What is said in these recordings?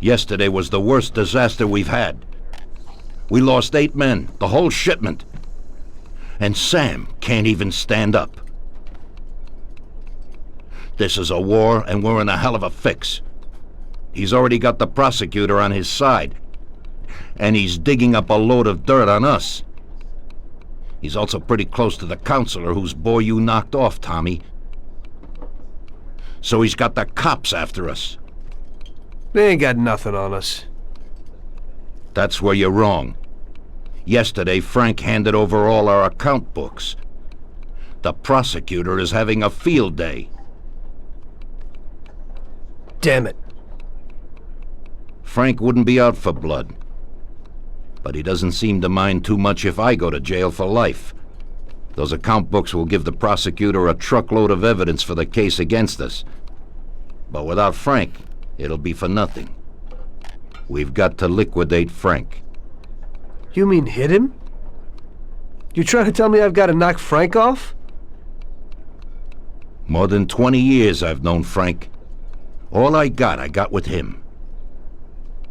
Yesterday was the worst disaster we've had. We lost 8 men, the whole shipment. And Sam can't even stand up. This is a war, and we're in a hell of a fix. He's already got the prosecutor on his side, and he's digging up a load of dirt on us. He's also pretty close to the counselor whose boy you knocked off, Tommy. So he's got the cops after us. They ain't got nothing on us. That's where you're wrong. Yesterday, Frank handed over all our account books. The prosecutor is having a field day. Damn it. Frank wouldn't be out for blood. But he doesn't seem to mind too much if I go to jail for life. Those account books will give the prosecutor a truckload of evidence for the case against us. But without Frank, it'll be for nothing. We've got to liquidate Frank. You mean hit him? You trying to tell me I've got to knock Frank off? More than 20 years I've known Frank. All I got with him.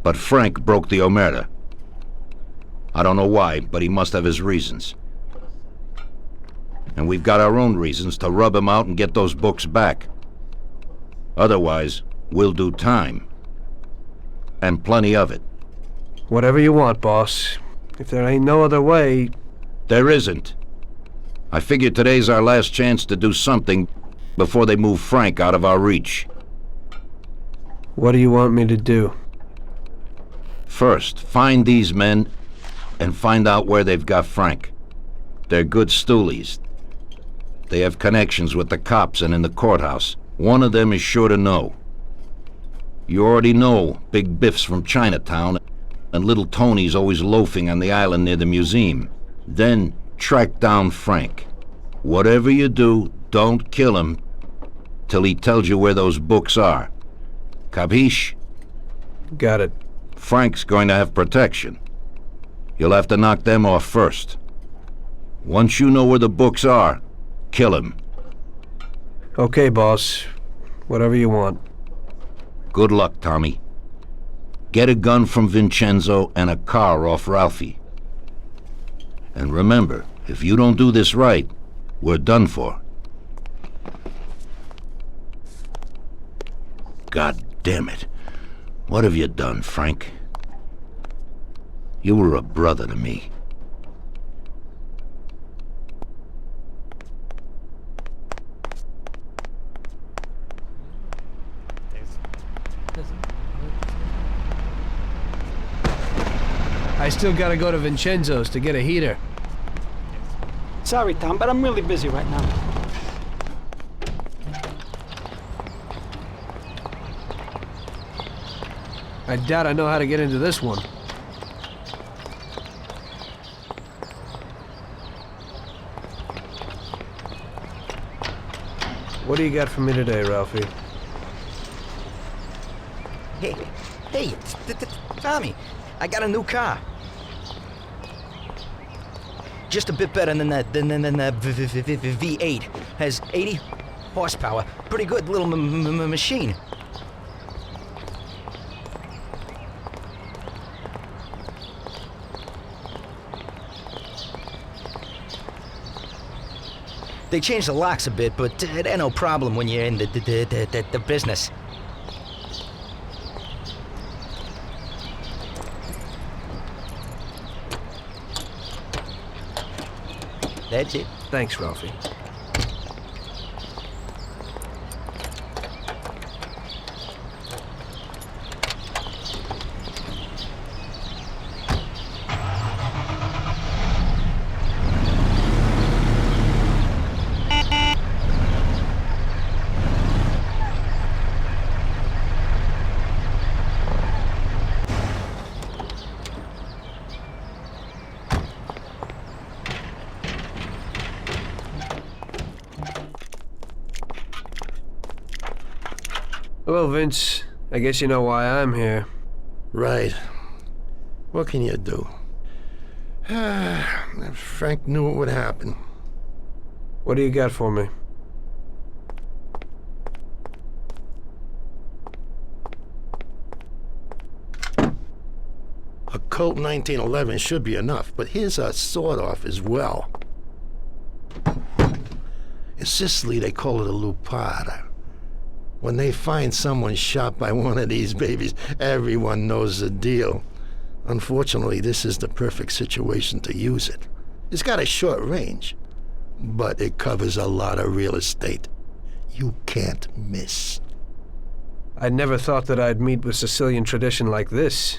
But Frank broke the omerta. I don't know why, but he must have his reasons. And we've got our own reasons to rub him out and get those books back. Otherwise, we'll do time. And plenty of it. Whatever you want, boss. If there ain't no other way... There isn't. I figure today's our last chance to do something before they move Frank out of our reach. What do you want me to do? First, find these men and find out where they've got Frank. They're good stoolies. They have connections with the cops and in the courthouse. One of them is sure to know. You already know Big Biff's from Chinatown, and Little Tony's always loafing on the island near the museum. Then track down Frank. Whatever you do, don't kill him till he tells you where those books are. Capiche? Got it. Frank's going to have protection. You'll have to knock them off first. Once you know where the books are, kill him. Okay, boss. Whatever you want. Good luck, Tommy. Get a gun from Vincenzo and a car off Ralphie. And remember, if you don't do this right, we're done for. God damn it. What have you done, Frank? You were a brother to me. I still gotta go to Vincenzo's to get a heater. Sorry, Tom, but I'm really busy right now. I doubt I know how to get into this one. What do you got for me today, Ralphie? Hey, Tommy, I got a new car. Just a bit better than the V8. Has 80 horsepower. Pretty good little machine. They changed the locks a bit, but it ain't no problem when you're in the business. That's it. Thanks, Ralphie. Hello, Vince. I guess you know why I'm here. Right. What can you do? If Frank knew what would happen. What do you got for me? A Colt 1911 should be enough, but here's a sawed-off as well. In Sicily, they call it a lupara. When they find someone shot by one of these babies, everyone knows the deal. Unfortunately, this is the perfect situation to use it. It's got a short range, but it covers a lot of real estate. You can't miss. I never thought that I'd meet with Sicilian tradition like this.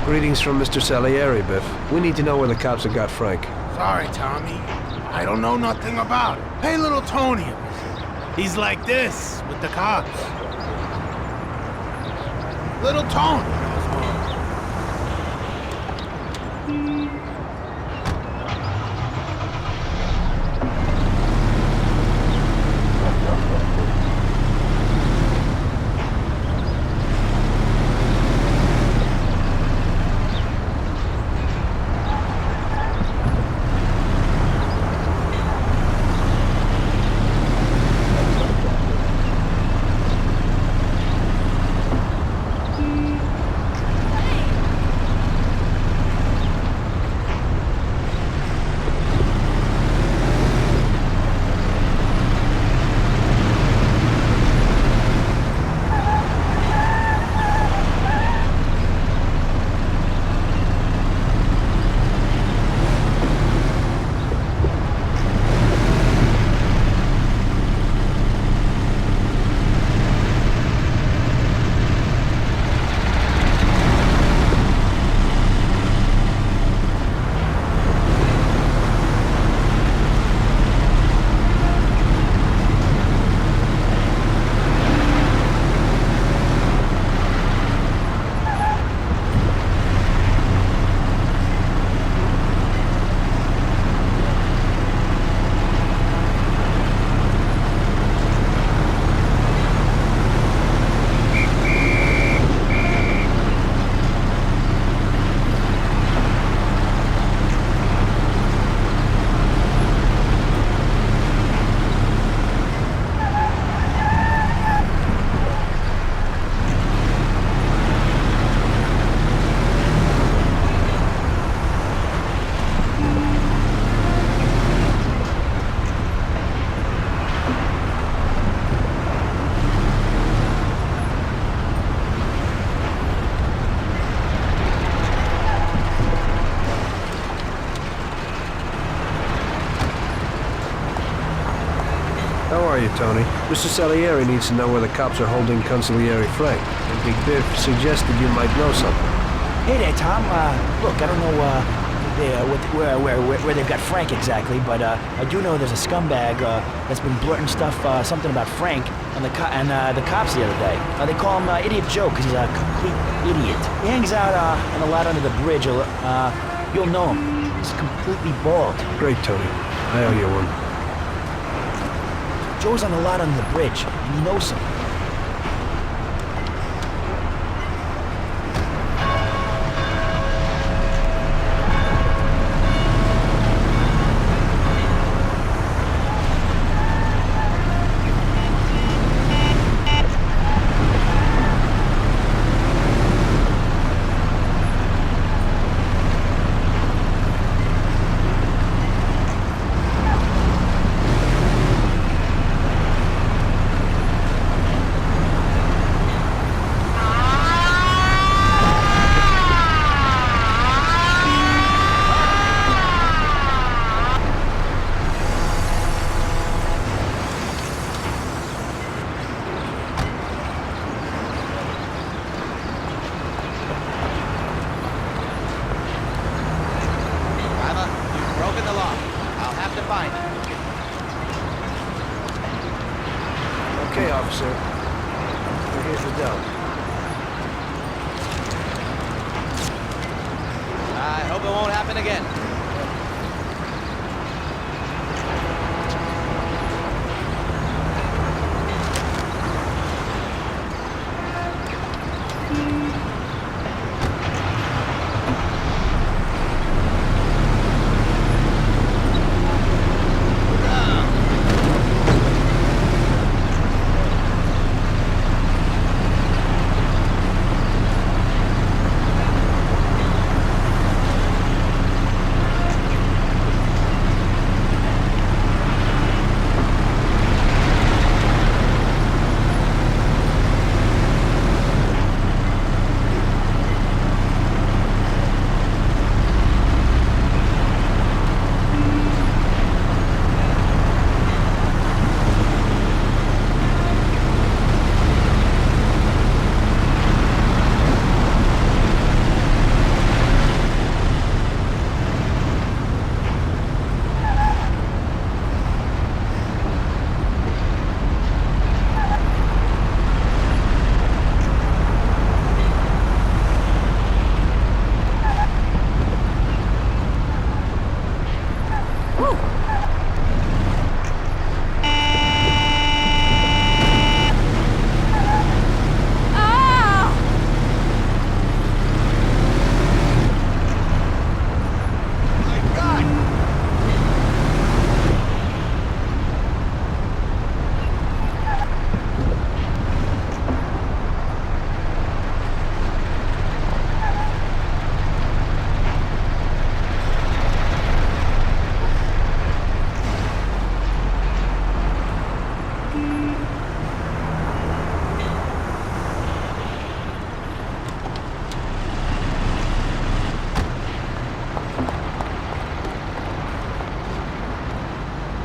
Greetings from Mr. Salieri, Biff. We need to know where the cops have got Frank. Sorry, Tommy. I don't know nothing about it. Hey, little Tony. He's like this with the cops. Little Tony. How are you, Tony? Mr. Salieri needs to know where the cops are holding Consigliere Frank. And Big Biff suggested you might know something. Hey there, Tom. Look, I don't know where they've got Frank exactly, but I do know there's a scumbag that's been blurting stuff, something about Frank and the cops the other day. They call him Idiot Joe because he's a complete idiot. He hangs out on a lot under the bridge. You'll know him. He's completely bald. Great, Tony. I owe you one. Joe's on a lot under the bridge, and he knows something. Okay, officer. Here's the dough. I hope it won't happen again.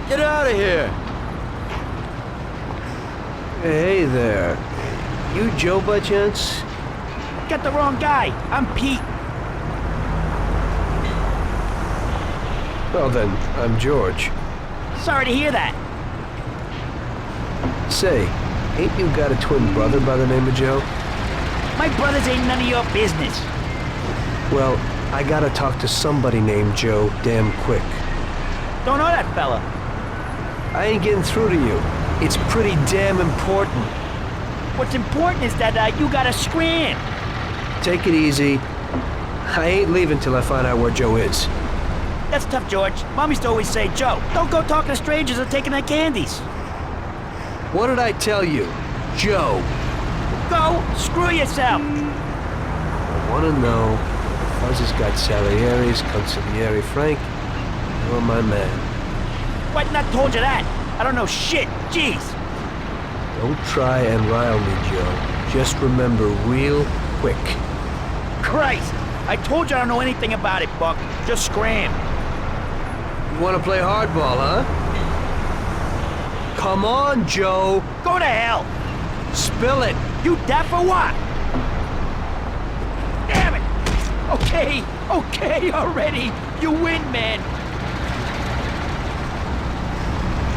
Get out of here! Hey there. You Joe by chance? Got the wrong guy. I'm Pete. Well then, I'm George. Sorry to hear that. Say, ain't you got a twin brother by the name of Joe? My brothers ain't none of your business. Well, I gotta talk to somebody named Joe damn quick. Don't know that fella. I ain't getting through to you. It's pretty damn important. What's important is that you gotta scram. Take it easy. I ain't leaving till I find out where Joe is. That's tough, George. Mom used to always say, Joe, don't go talking to strangers or taking their candies. What did I tell you? Joe. Go screw yourself. I wanna know if Fuzz has got Salieri's, Consigliere Frank. You're my man. Why didn't I told you that? I don't know shit. Jeez. Don't try and rile me, Joe. Just remember real quick. Christ. I told you I don't know anything about it, Buck. Just scram. You wanna play hardball, huh? Come on, Joe. Go to hell! Spill it. You deaf or what? Damn it! Okay already. You win, man.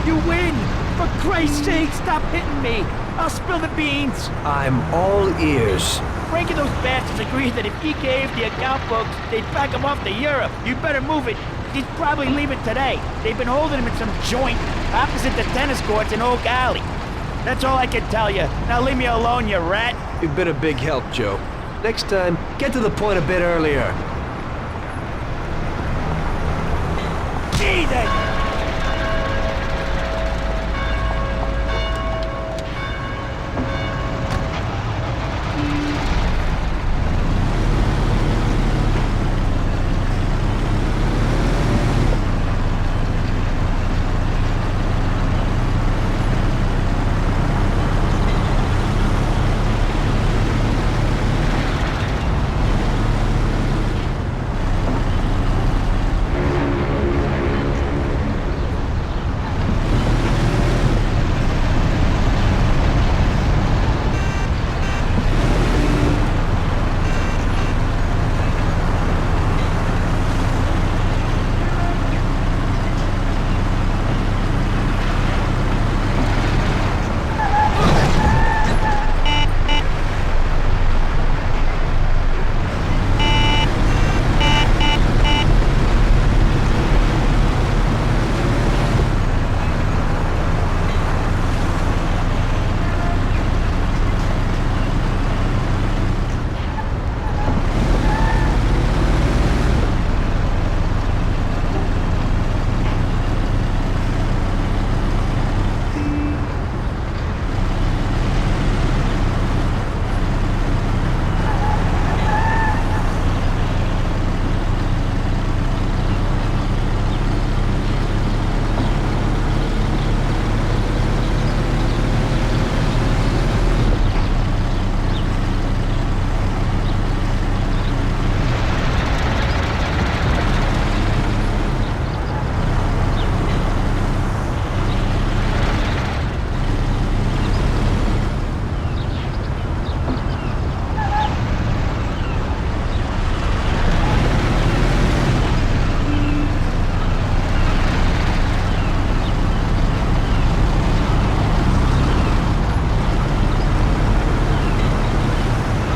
You win! For Christ's sake, stop hitting me! I'll spill the beans! I'm all ears. Frank and those bastards agreed that if he gave the account books, they'd back him off to Europe. You'd better move it. He's probably leaving today. They've been holding him in some joint opposite the tennis courts in Oak Alley. That's all I can tell you. Now leave me alone, you rat. You've been a big help, Joe. Next time, get to the point a bit earlier. Jesus!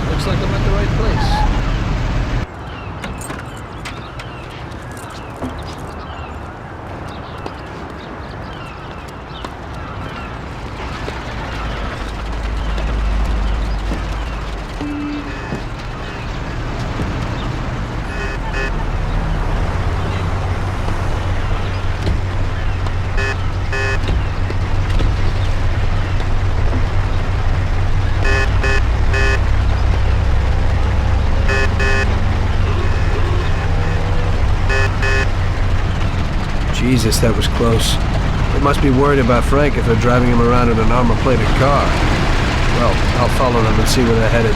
Looks like I'm at the right place. Jesus, that was close. They must be worried about Frank if they're driving him around in an armor-plated car. Well, I'll follow them and see where they're headed.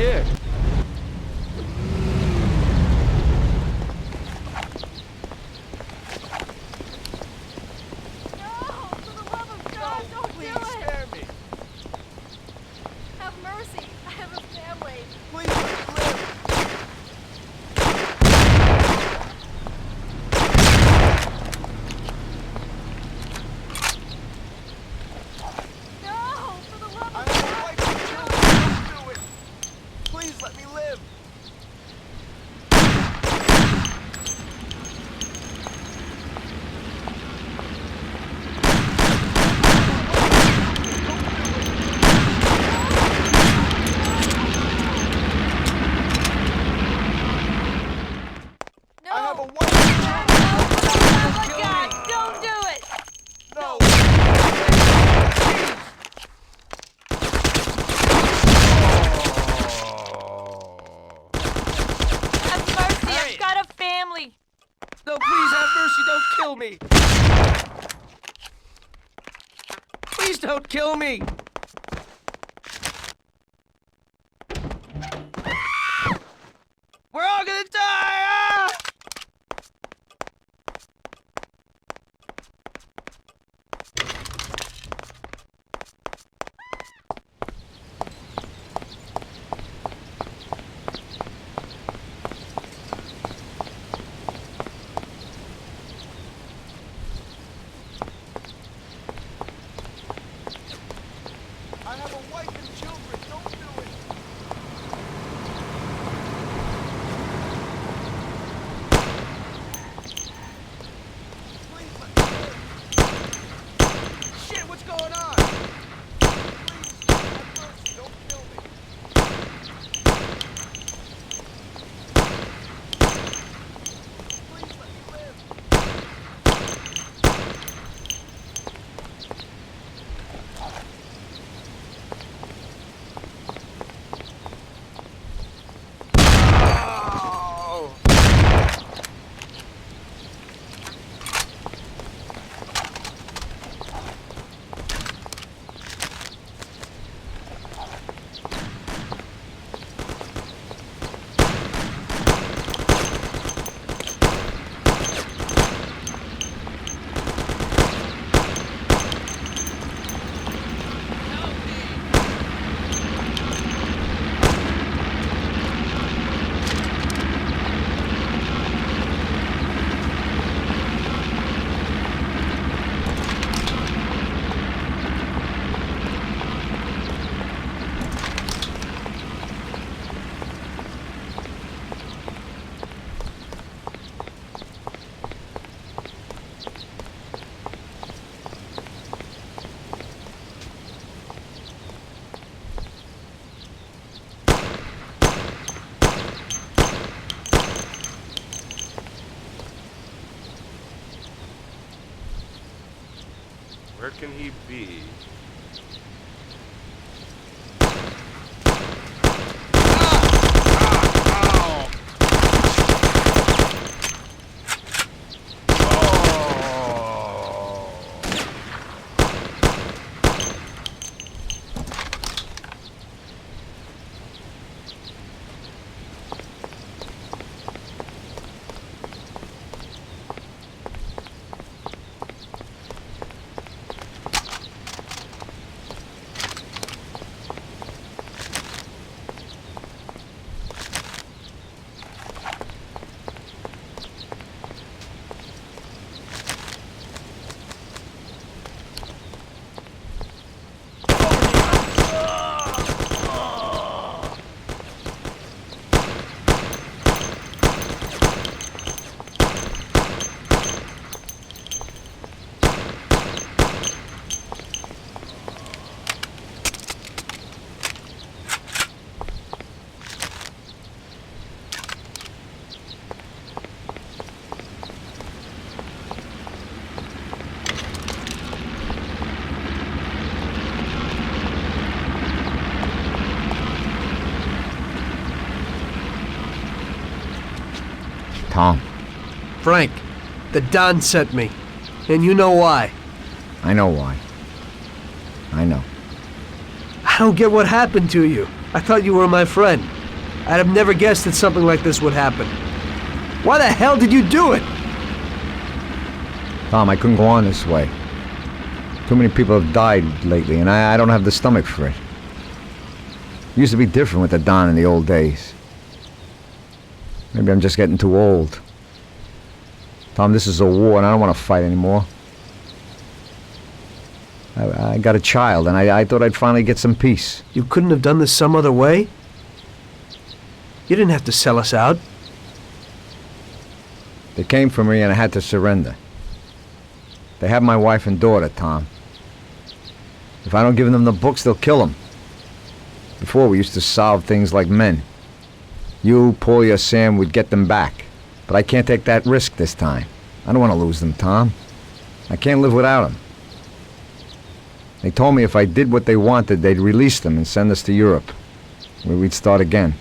here. No, please have mercy, don't kill me! Please don't kill me! We're all gonna die! Ah! I have a wife and children, don't do it! Please let me live! Shit, what's going on? Please, have mercy, don't kill me! Please let me live! Where can he be? Tom, Frank, the Don sent me. And you know why. I know why. I know. I don't get what happened to you. I thought you were my friend. I'd have never guessed that something like this would happen. Why the hell did you do it? Tom, I couldn't go on this way. Too many people have died lately, and I don't have the stomach for it. It used to be different with the Don in the old days. Maybe I'm just getting too old. Tom, this is a war, and I don't want to fight anymore. I got a child, and I thought I'd finally get some peace. You couldn't have done this some other way? You didn't have to sell us out. They came for me, and I had to surrender. They have my wife and daughter, Tom. If I don't give them the books, they'll kill them. Before, we used to solve things like men. You, Paulie, or Sam would get them back. But I can't take that risk this time. I don't want to lose them, Tom. I can't live without them. They told me if I did what they wanted, they'd release them and send us to Europe, where we'd start again.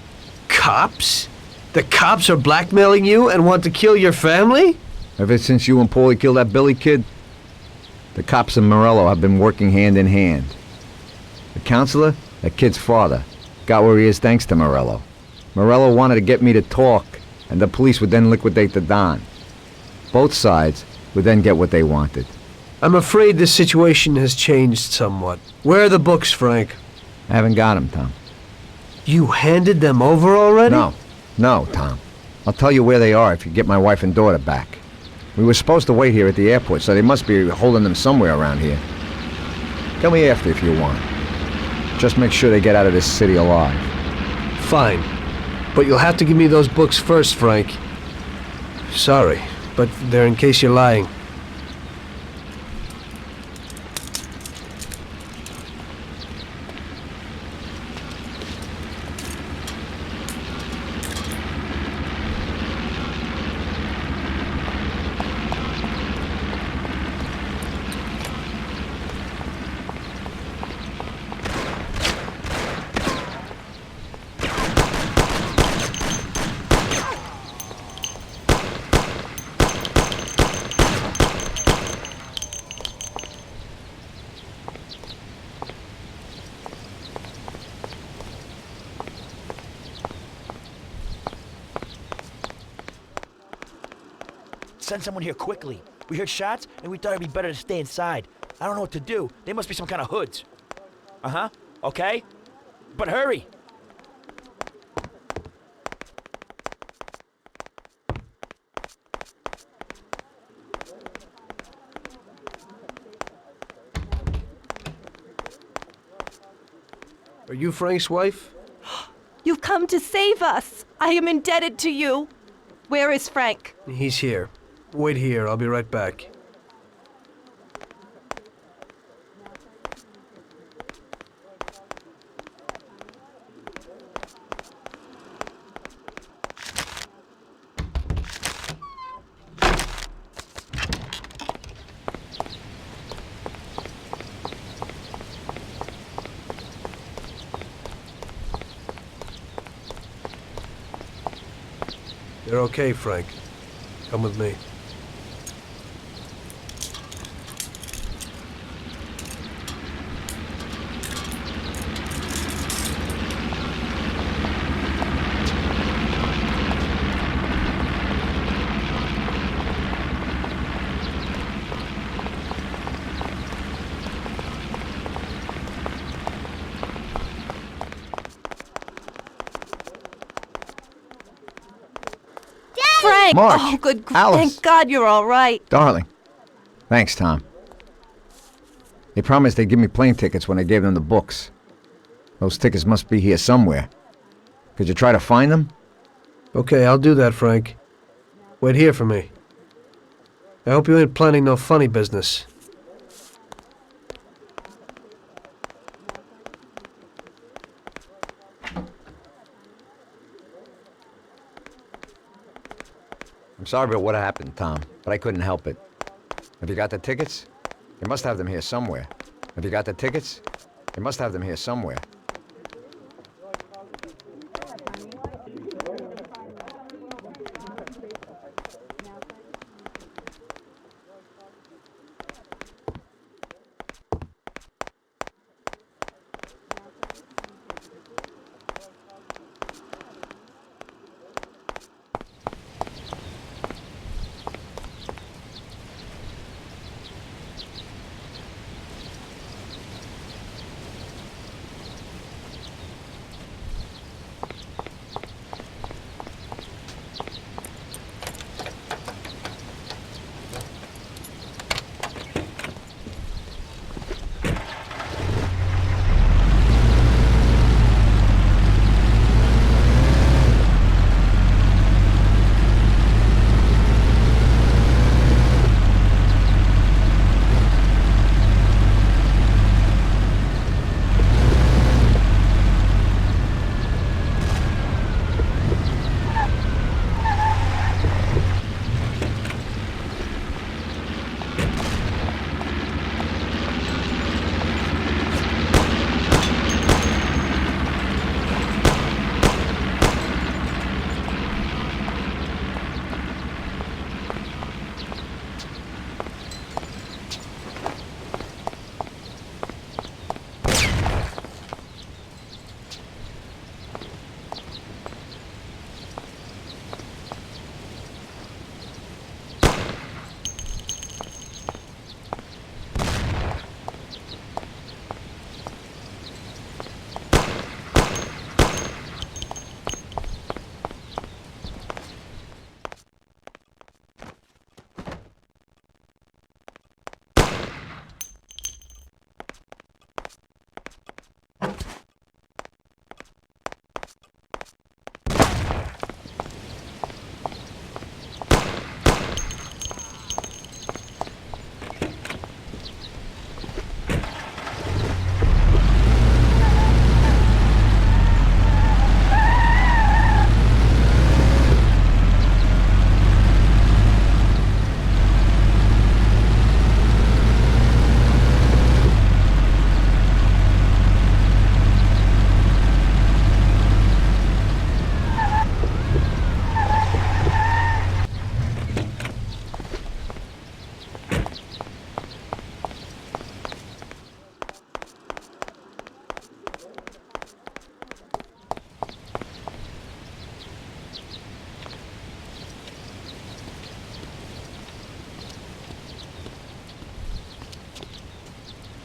Cops? The cops are blackmailing you and want to kill your family? Ever since you and Paulie killed that Billy kid, the cops in Morello have been working hand in hand. The counselor, that kid's father, got where he is thanks to Morello. Morello wanted to get me to talk, and the police would then liquidate the Don. Both sides would then get what they wanted. I'm afraid this situation has changed somewhat. Where are the books, Frank? I haven't got them, Tom. You handed them over already? No, Tom. I'll tell you where they are if you get my wife and daughter back. We were supposed to wait here at the airport, so they must be holding them somewhere around here. Tell me after if you want. Just make sure they get out of this city alive. Fine. But you'll have to give me those books first, Frank. Sorry, but they're in case you're lying. Send someone here quickly. We heard shots, and we thought it'd be better to stay inside. I don't know what to do. They must be some kind of hoods. Uh-huh. Okay. But hurry. Are you Frank's wife? You've come to save us. I am indebted to you. Where is Frank? He's here. Wait here, I'll be right back. You're okay, Frank. Come with me. Frank! Marge! Oh, good. Alice! Thank God you're all right. Darling. Thanks, Tom. They promised they'd give me plane tickets when I gave them the books. Those tickets must be here somewhere. Could you try to find them? Okay, I'll do that, Frank. Wait here for me. I hope you ain't planning no funny business. I'm sorry about what happened, Tom, but I couldn't help it. Have you got the tickets? You must have them here somewhere. Have you got the tickets? You must have them here somewhere.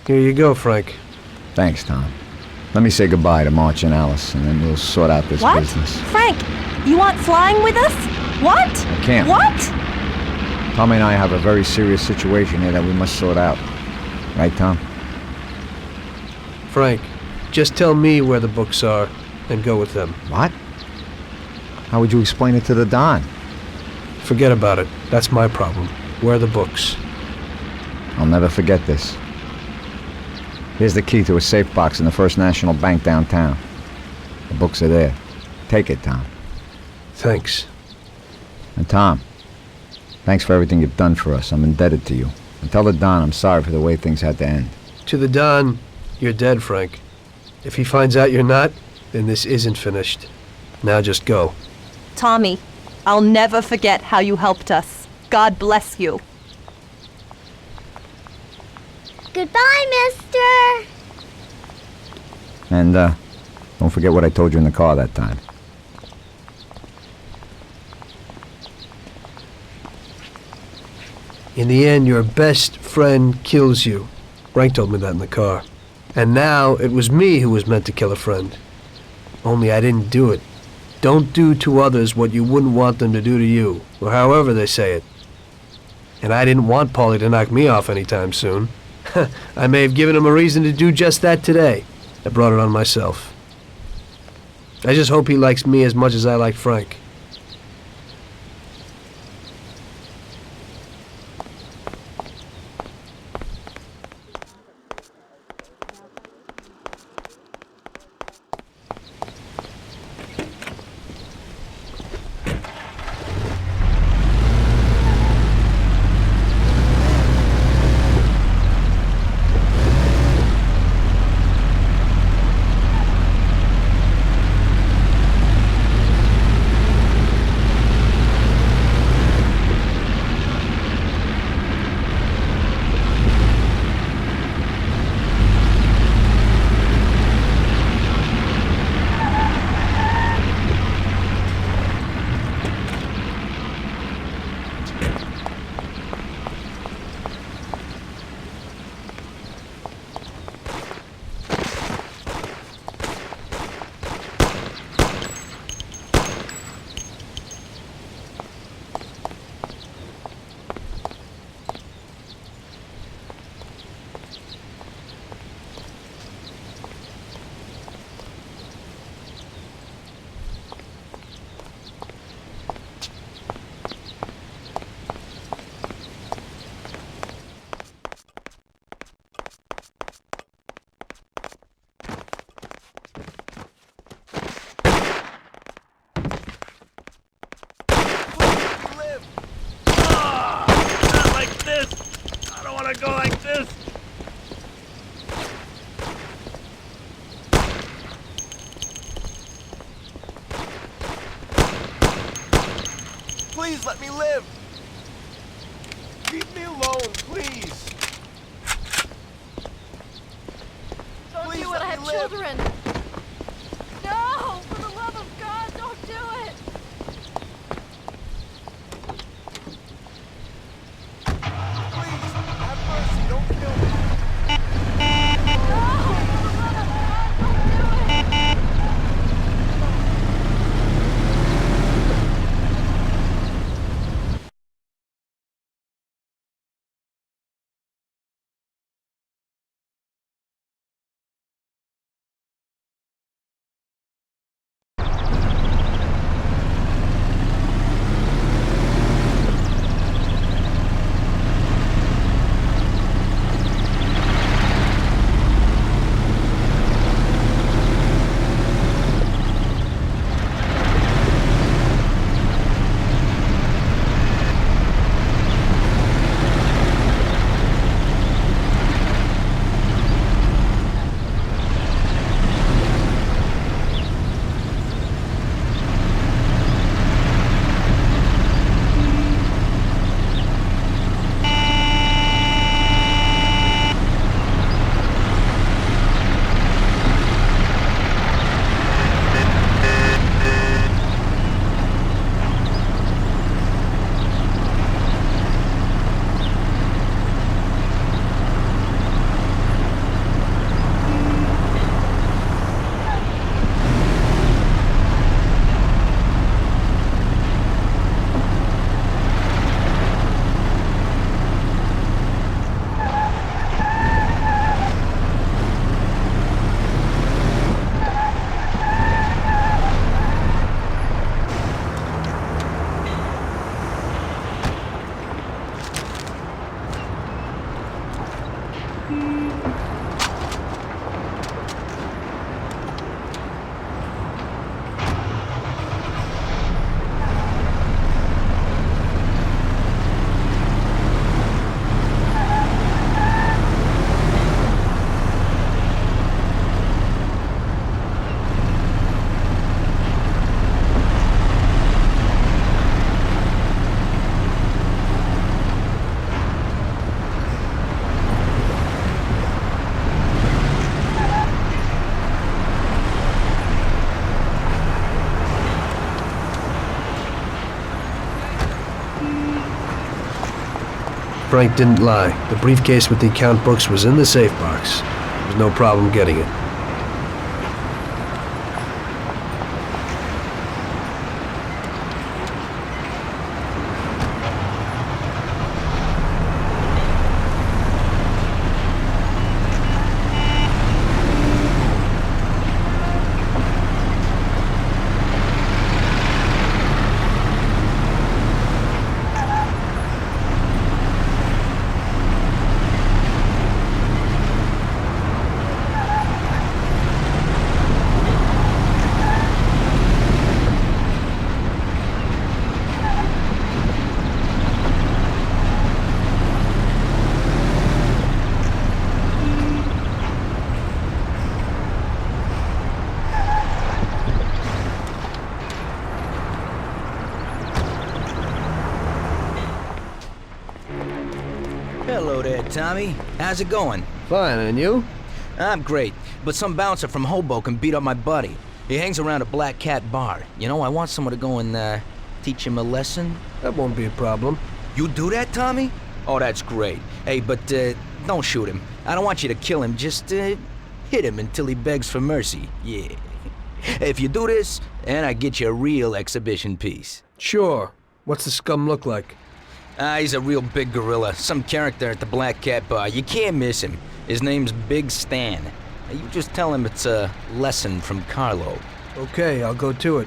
Here you go, Frank. Thanks, Tom. Let me say goodbye to March and Alice, and then we'll sort out this What? business. Frank, you want flying with us? What? I can't. What? Tommy and I have a very serious situation here that we must sort out. Right, Tom? Frank, just tell me where the books are and go with them. What? How would you explain it to the Don? Forget about it. That's my problem. Where are the books? I'll never forget this. Here's the key to a safe box in the First National Bank downtown. The books are there. Take it, Tom. Thanks. And Tom, thanks for everything you've done for us. I'm indebted to you. And tell the Don I'm sorry for the way things had to end. To the Don, you're dead, Frank. If he finds out you're not, then this isn't finished. Now just go. Tommy, I'll never forget how you helped us. God bless you. Goodbye, mister! And, don't forget what I told you in the car that time. In the end, your best friend kills you. Frank told me that in the car. And now it was me who was meant to kill a friend. Only I didn't do it. Don't do to others what you wouldn't want them to do to you, or however they say it. And I didn't want Paulie to knock me off anytime soon. I may have given him a reason to do just that today. I brought it on myself. I just hope he likes me as much as I like Frank. Go like this. Please let me live! Leave me alone, please! Don't Please do it, let I me have live. children. No, for the love of God, don't do it. Please, have mercy, don't kill me! Frank didn't lie. The briefcase with the account books was in the safe box. There was no problem getting it. Hello there, Tommy. How's it going? Fine, and you? I'm great, but some bouncer from Hoboken beat up my buddy. He hangs around a Black Cat bar. You know, I want someone to go and, teach him a lesson. That won't be a problem. You do that, Tommy? Oh, that's great. Hey, but, don't shoot him. I don't want you to kill him. Just, hit him until he begs for mercy. Yeah. If you do this, and I get you a real exhibition piece. Sure. What's the scum look like? He's a real big gorilla. Some character at the Black Cat bar. You can't miss him. His name's Big Stan. You just tell him it's a lesson from Carlo. Okay, I'll go to it.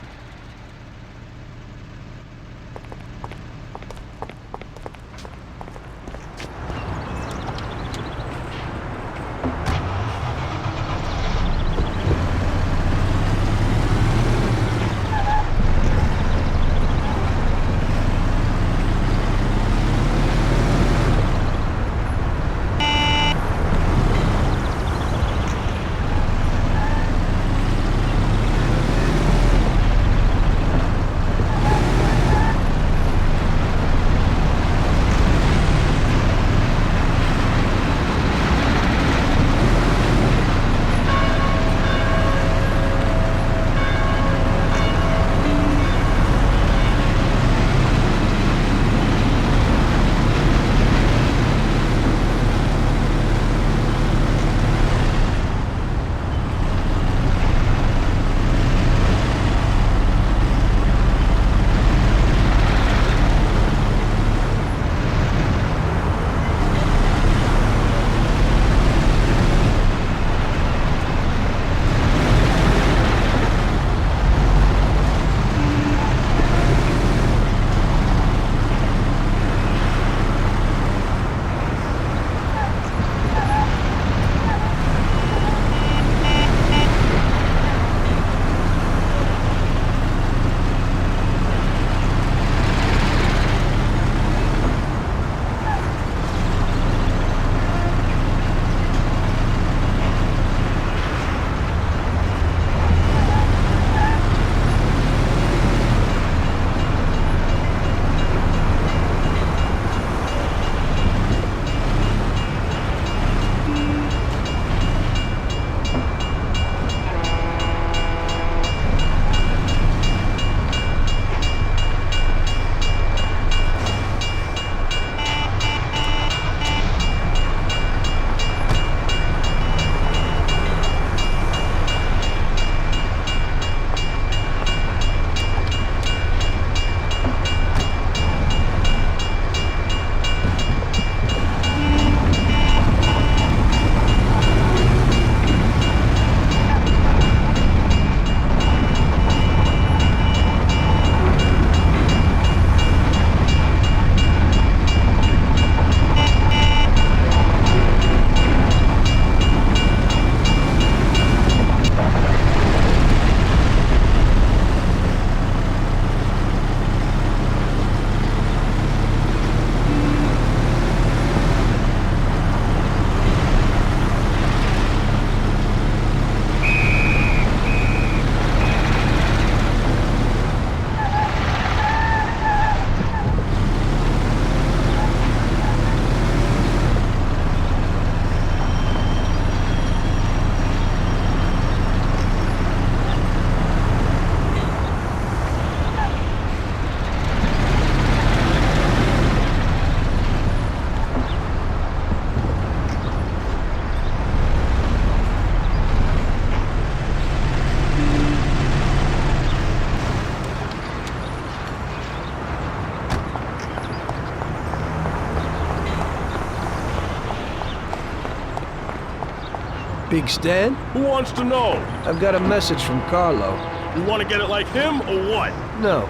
Big Stan? Who wants to know? I've got a message from Carlo. You want to get it like him or what? No,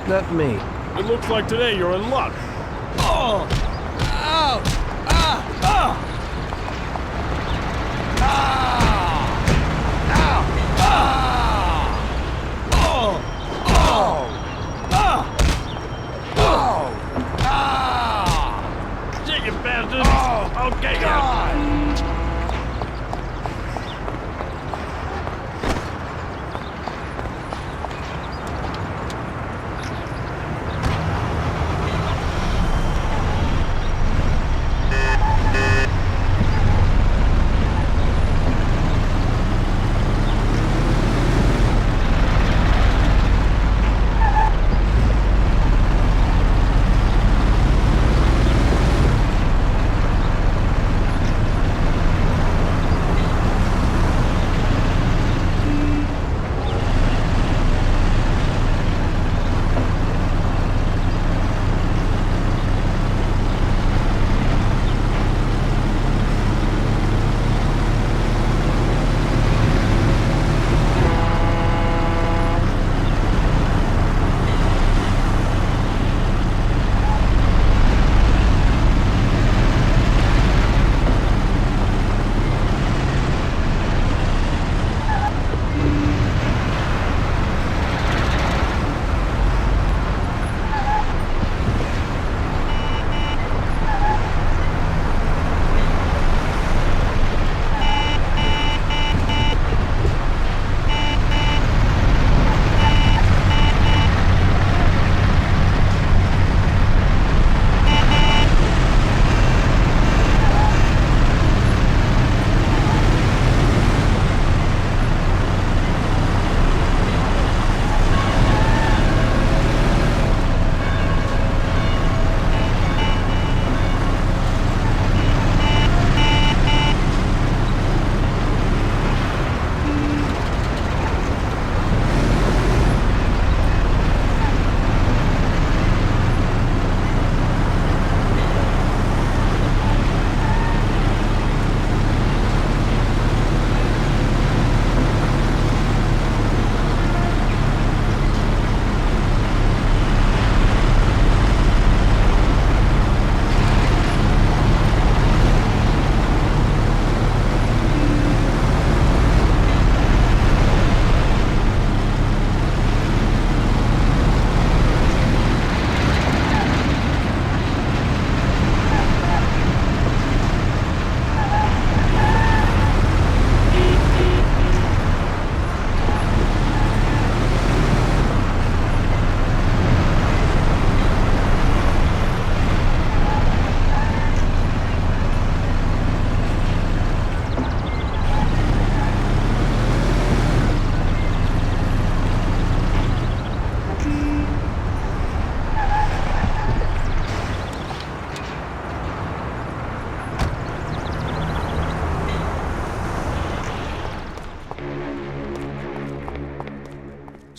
not me. It looks like today you're in luck. Oh! Ow! Ah! Ah! Ah! Ow! Ah! Oh! Oh! Ah! Oh! Ah! Shit, you bastards! Oh! Okay, God!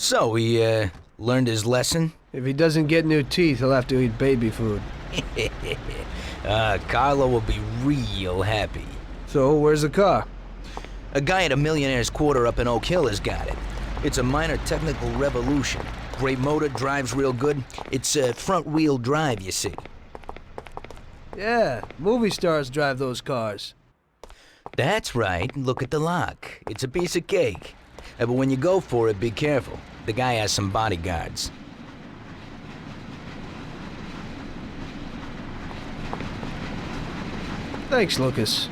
So, he, learned his lesson? If he doesn't get new teeth, he'll have to eat baby food. Carlo will be real happy. So, where's the car? A guy at a millionaire's quarter up in Oak Hill has got it. It's a minor technical revolution. Great motor, drives real good. It's front-wheel drive, you see. Yeah, movie stars drive those cars. That's right. Look at the lock. It's a piece of cake. But when you go for it, be careful. The guy has some bodyguards. Thanks, Lucas.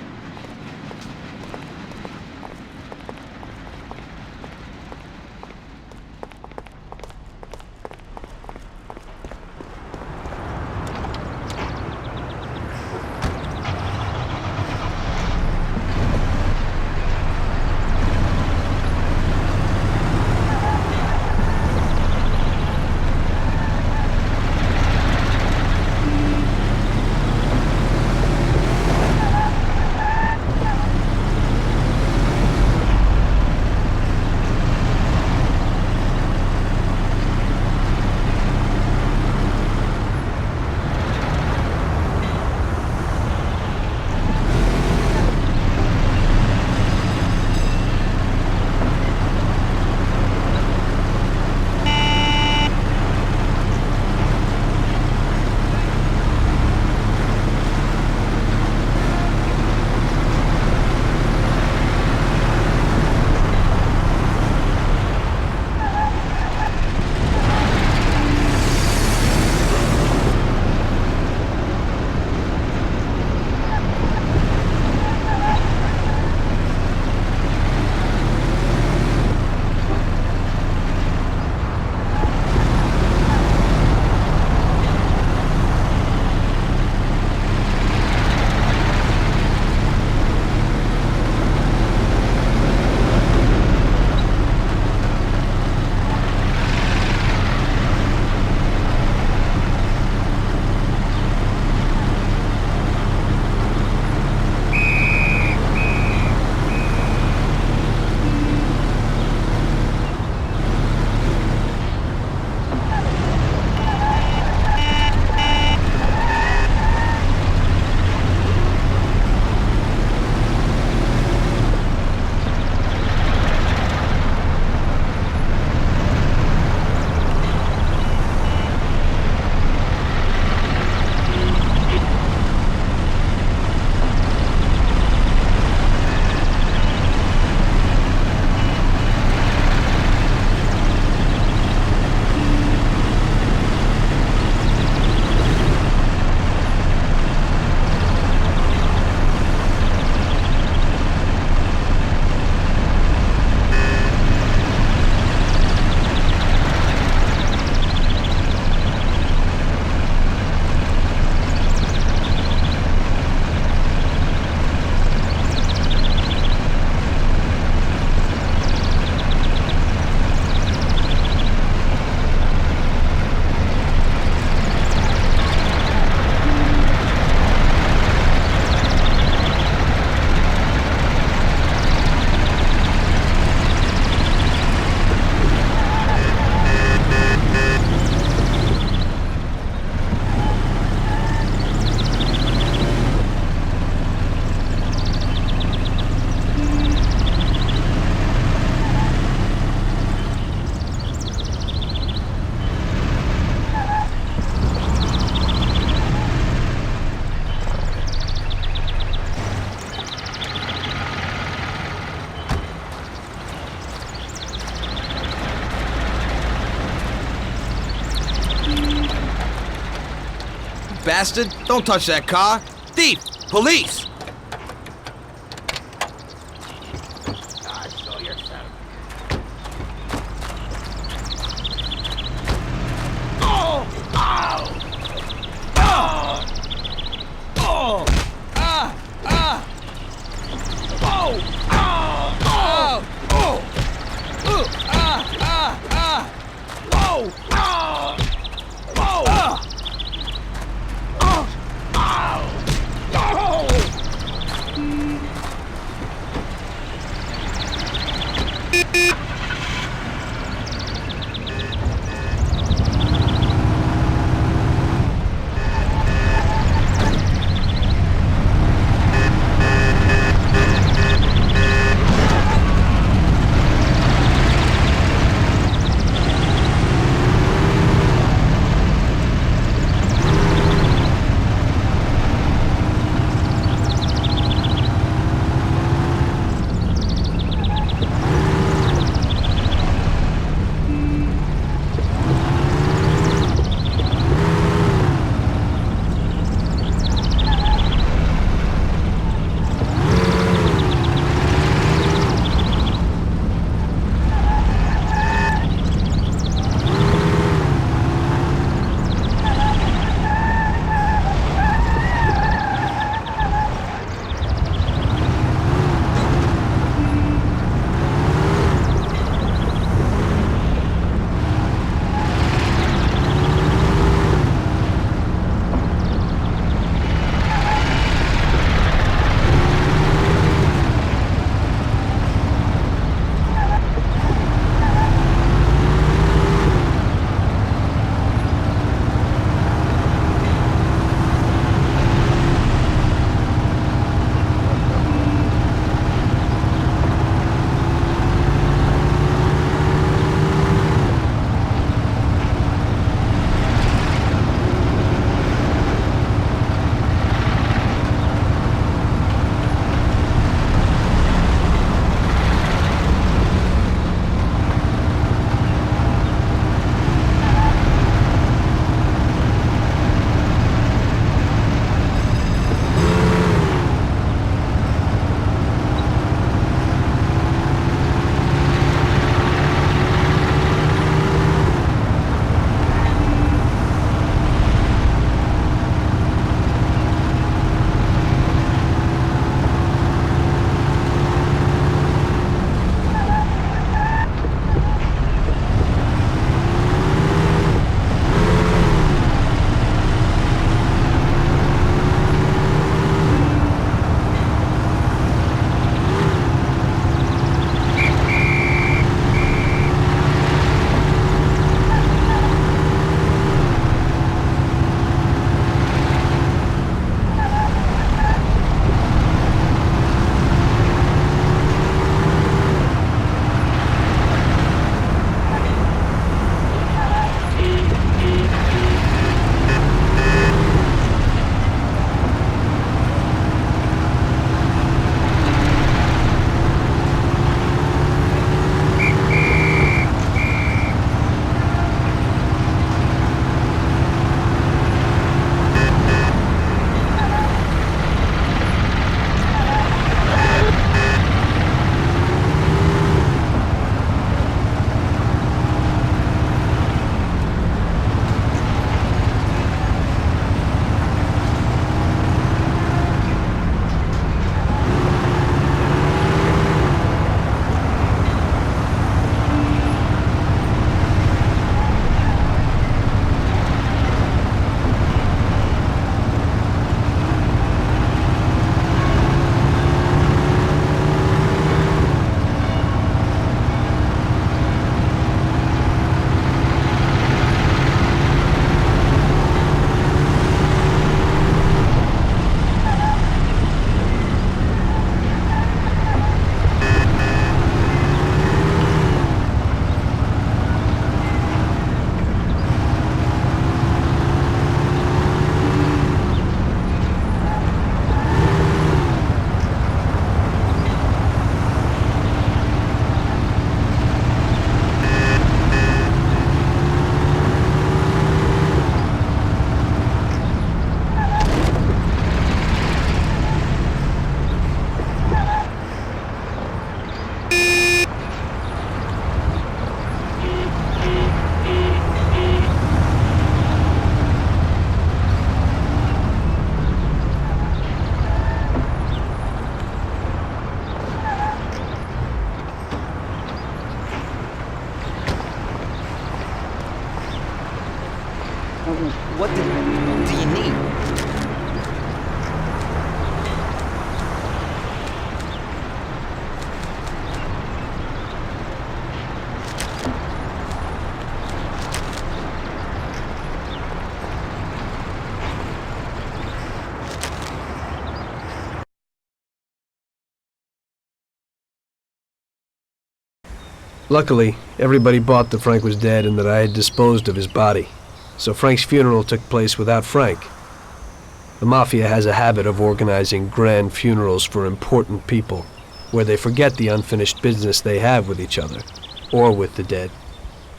bastard! Don't touch that car! Thief! Police! What do you need? Luckily, everybody bought that Frank was dead and that I had disposed of his body. So Frank's funeral took place without Frank. The Mafia has a habit of organizing grand funerals for important people, where they forget the unfinished business they have with each other, or with the dead.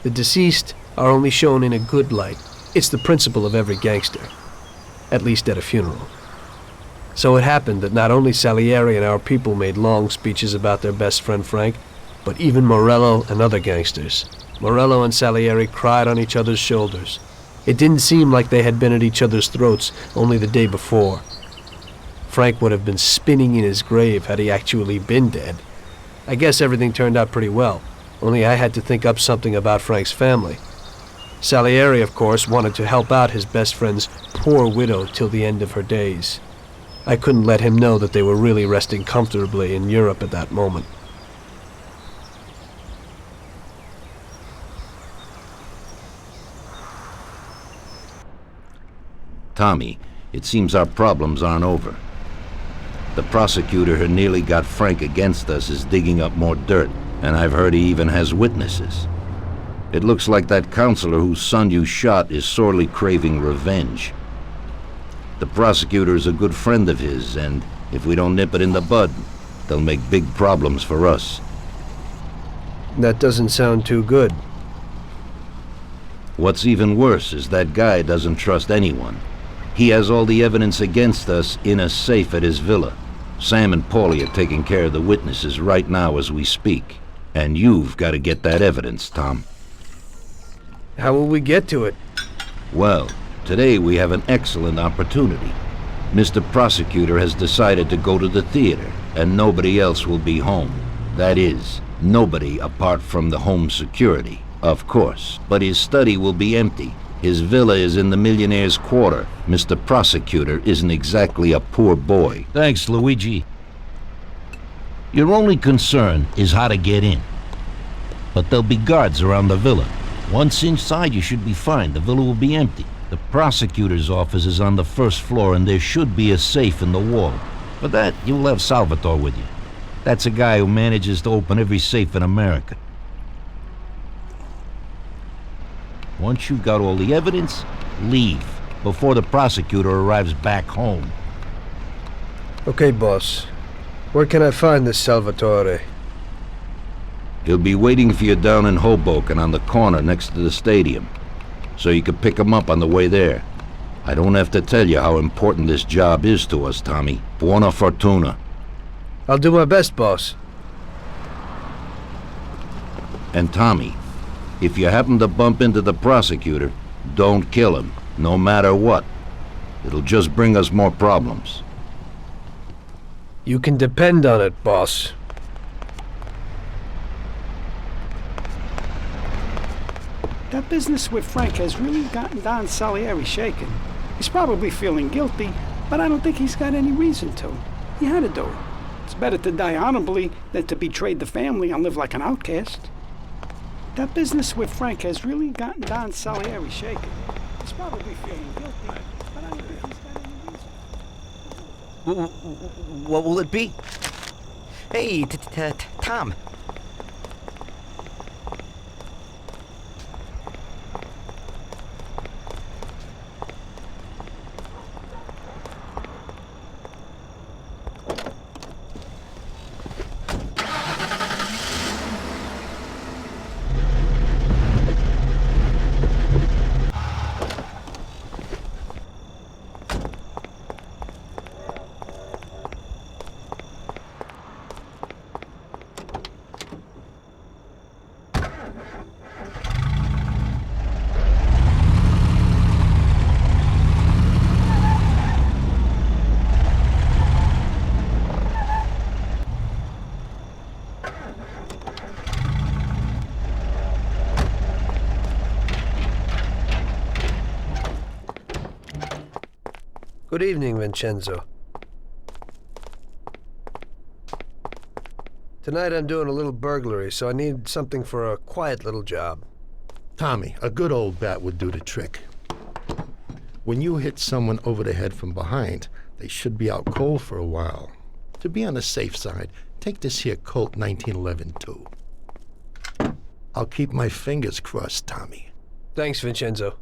The deceased are only shown in a good light. It's the principle of every gangster, at least at a funeral. So it happened that not only Salieri and our people made long speeches about their best friend Frank, but even Morello and other gangsters. Morello and Salieri cried on each other's shoulders. It didn't seem like they had been at each other's throats only the day before. Frank would have been spinning in his grave had he actually been dead. I guess everything turned out pretty well, only I had to think up something about Frank's family. Salieri, of course, wanted to help out his best friend's poor widow till the end of her days. I couldn't let him know that they were really resting comfortably in Europe at that moment. Tommy, it seems our problems aren't over. The prosecutor who nearly got Frank against us is digging up more dirt, and I've heard he even has witnesses. It looks like that counselor whose son you shot is sorely craving revenge. The prosecutor is a good friend of his, and if we don't nip it in the bud, they'll make big problems for us. That doesn't sound too good. What's even worse is that guy doesn't trust anyone. He has all the evidence against us in a safe at his villa. Sam and Paulie are taking care of the witnesses right now as we speak. And you've got to get that evidence, Tom. How will we get to it? Well, today we have an excellent opportunity. Mr. Prosecutor has decided to go to the theater, and nobody else will be home. That is, nobody apart from the home security, of course. But his study will be empty. His villa is in the millionaire's quarter. Mr. Prosecutor isn't exactly a poor boy. Thanks, Luigi. Your only concern is how to get in. But there'll be guards around the villa. Once inside, you should be fine. The villa will be empty. The prosecutor's office is on the first floor, and there should be a safe in the wall. For that, you'll have Salvatore with you. That's a guy who manages to open every safe in America. Once you've got all the evidence, leave before the prosecutor arrives back home. Okay, boss. Where can I find this Salvatore? He'll be waiting for you down in Hoboken on the corner next to the stadium, so you can pick him up on the way there. I don't have to tell you how important this job is to us, Tommy. Buona fortuna. I'll do my best, boss. And Tommy, if you happen to bump into the prosecutor, don't kill him, no matter what. It'll just bring us more problems. You can depend on it, boss. That business with Frank has really gotten Don Salieri shaken. He's probably feeling guilty, but I don't think he's got any reason to. He had to do it. It's better to die honorably than to betray the family and live like an outcast. That business with Frank has really gotten Don Salieri shaken. He's probably feeling guilty, but I don't think he's got any reason. What will it be? Hey, Tom. Good evening, Vincenzo. Tonight I'm doing a little burglary, so I need something for a quiet little job. Tommy, a good old bat would do the trick. When you hit someone over the head from behind, they should be out cold for a while. To be on the safe side, take this here Colt 1911 too. I'll keep my fingers crossed, Tommy. Thanks, Vincenzo.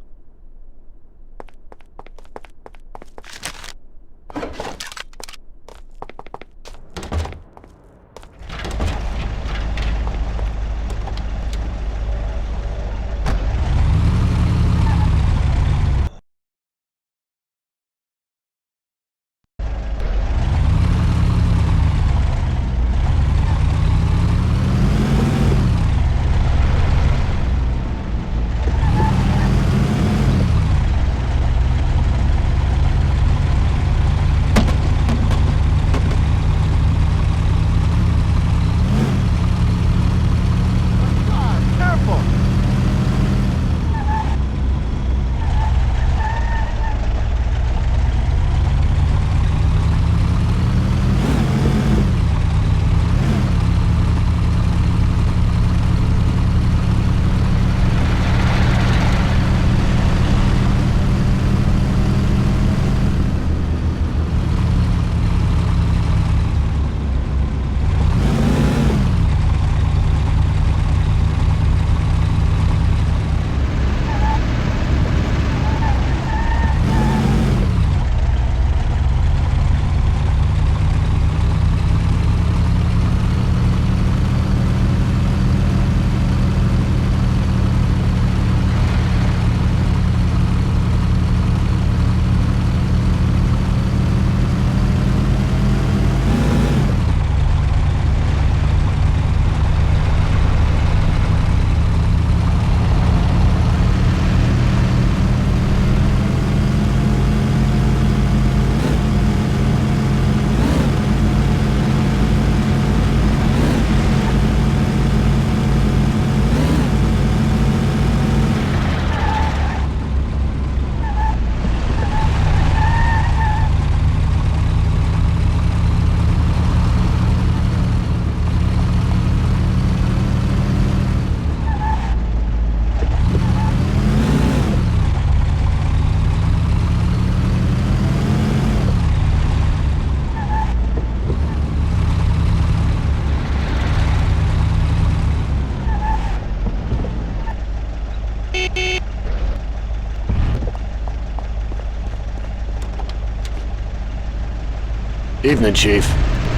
Evening, Chief.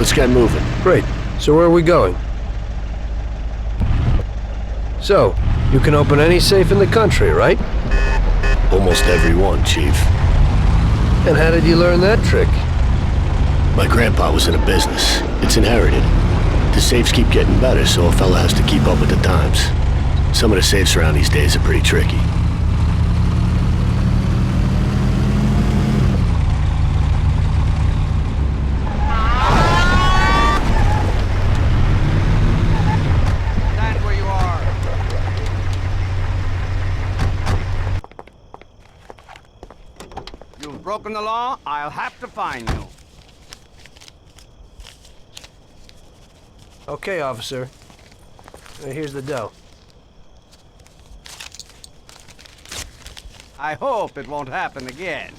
Let's get moving. Great. So where are we going? So, you can open any safe in the country, right? Almost every one, Chief. And how did you learn that trick? My grandpa was in a business. It's inherited. The safes keep getting better, so a fella has to keep up with the times. Some of the safes around these days are pretty tricky. Broken the law, I'll have to fine you. Okay, officer. Here's the dough. I hope it won't happen again.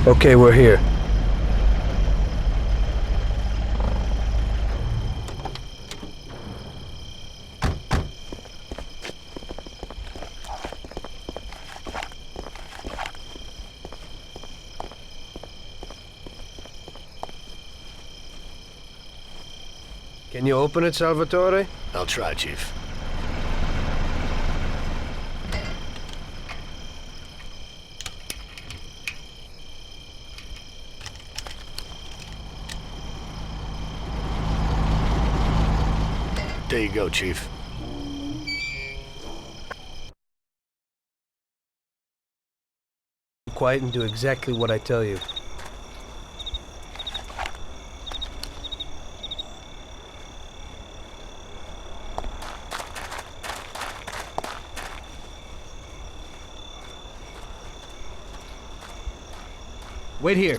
Okay, we're here. Can you open it, Salvatore? I'll try, Chief. There you go, Chief. Be quiet and do exactly what I tell you. Wait here.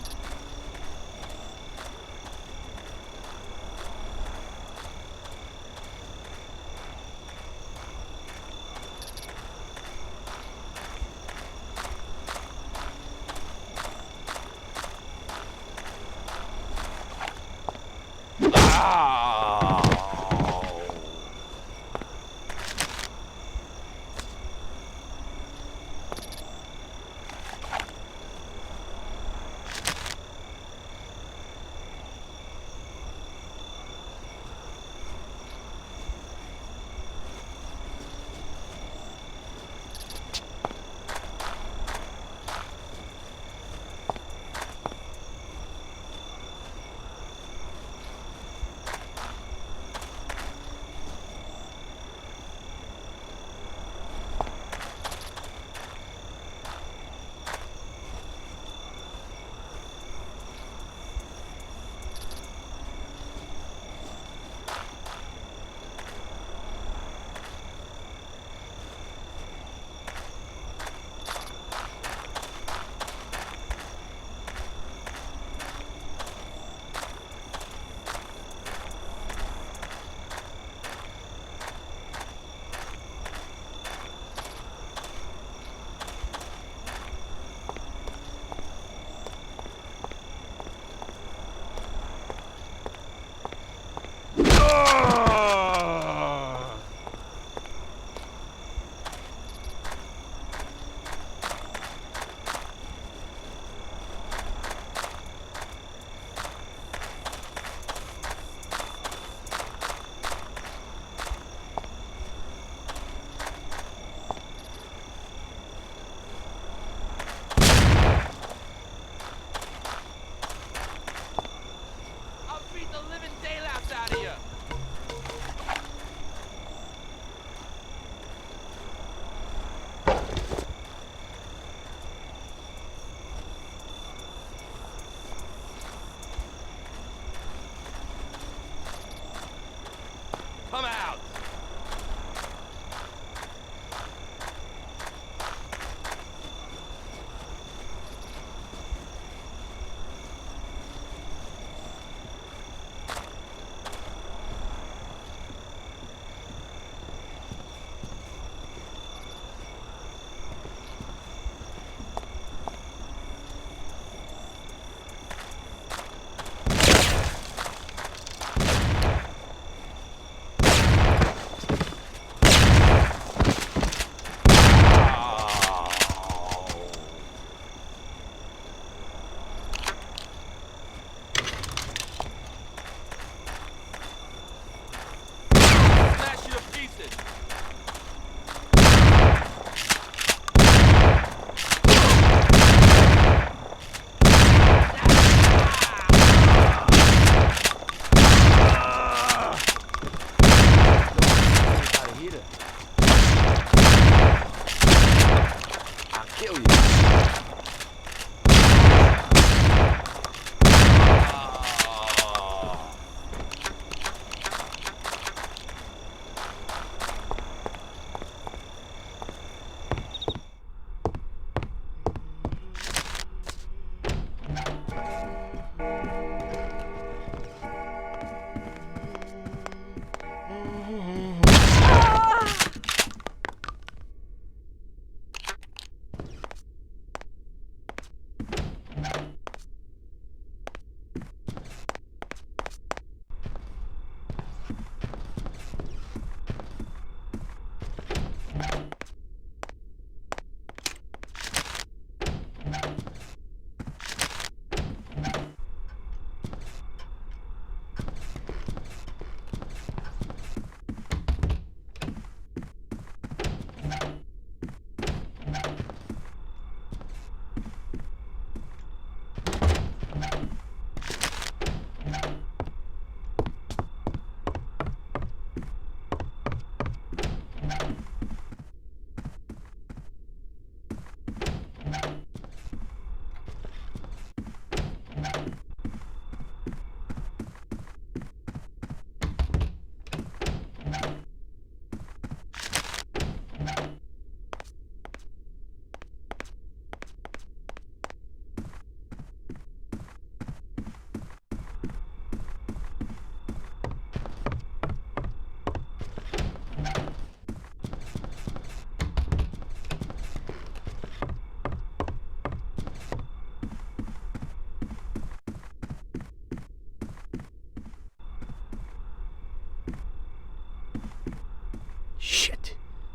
Come out!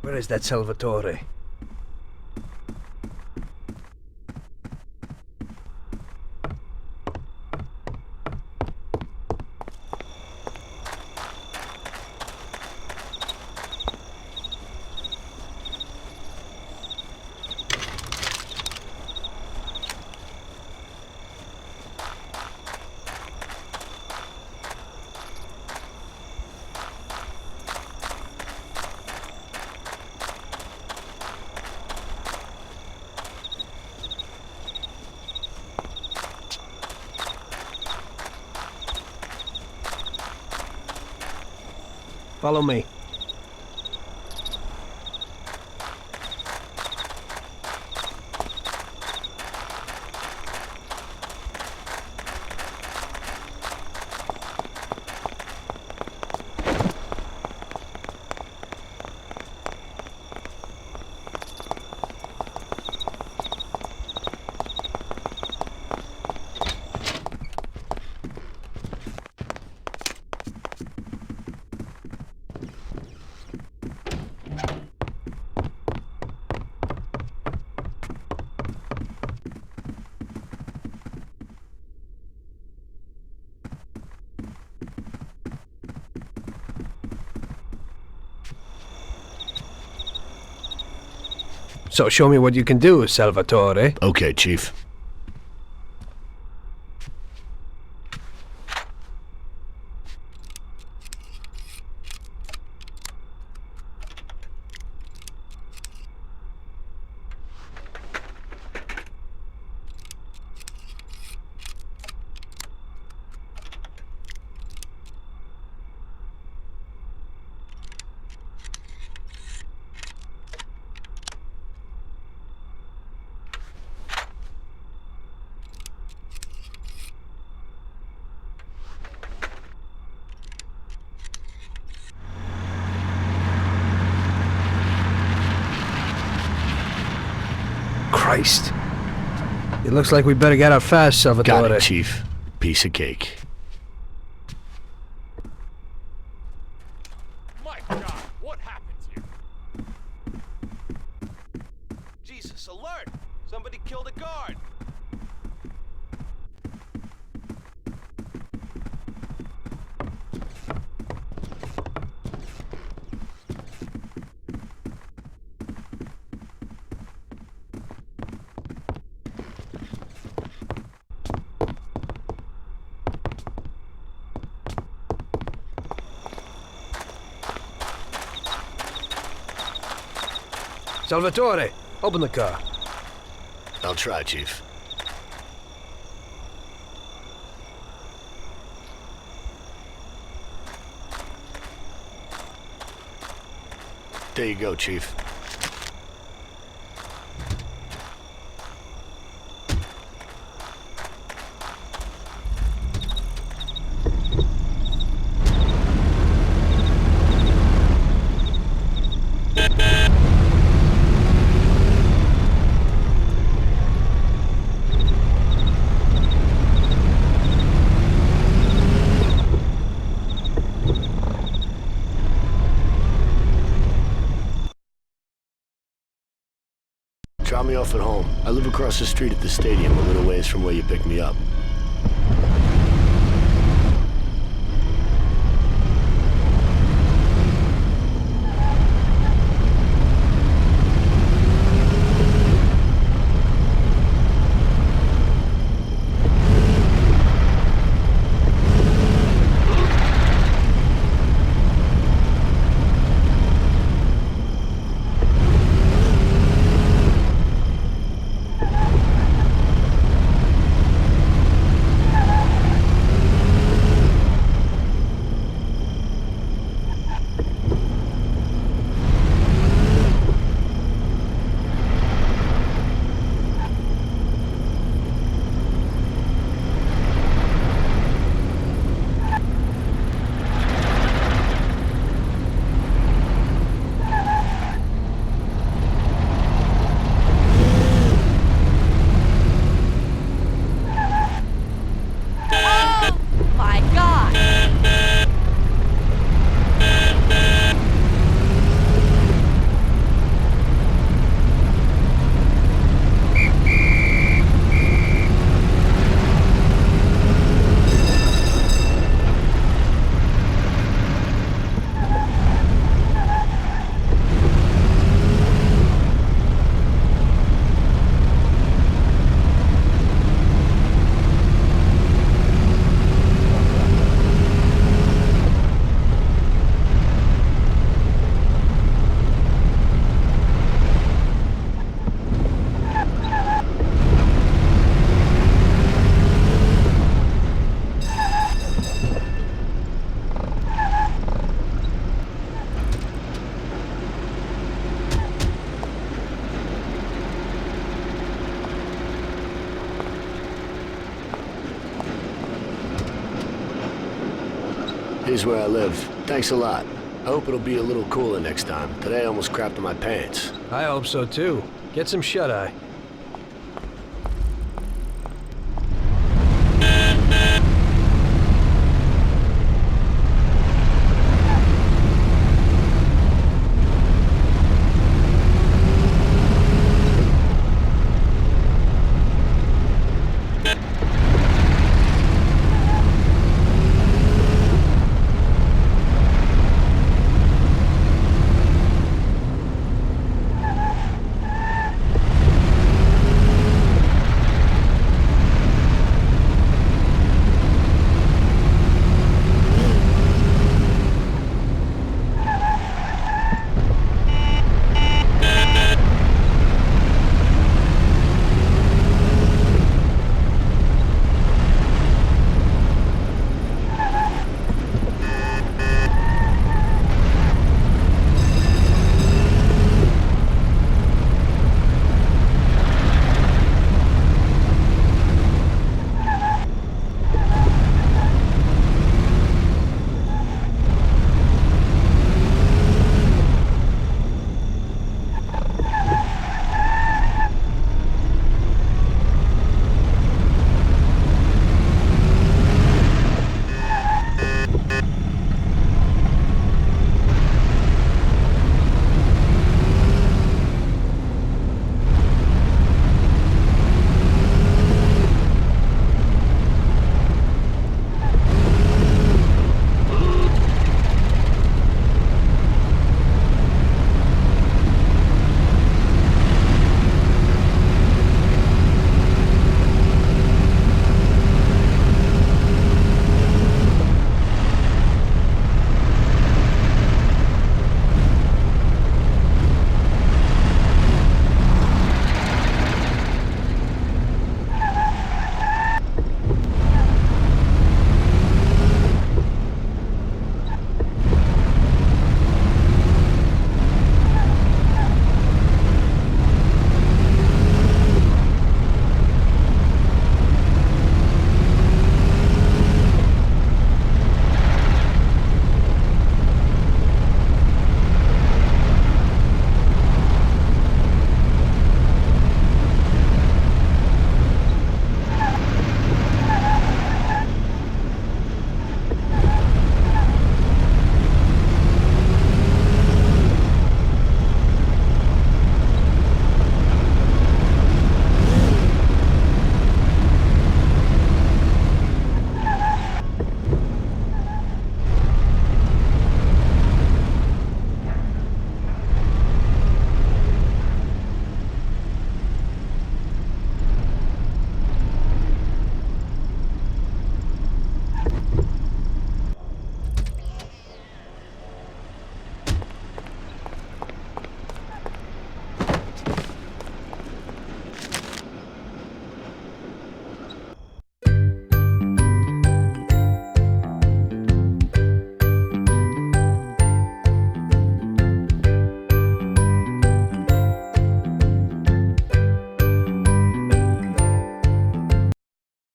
Where is that Salvatore? Follow me. So show me what you can do, Salvatore. Okay, Chief. Christ. It looks like we better get out fast, Salvatore. Got it, Chief. Piece of cake. My God, what happened here? Jesus, alert! Somebody killed a guard! Salvatore, open the car. I'll try, Chief. There you go, Chief. Drop me off at home. I live across the street at the stadium, a little ways from where you picked me up. Here's where I live. Thanks a lot. I hope it'll be a little cooler next time. Today I almost crapped in my pants. I hope so too. Get some shut-eye.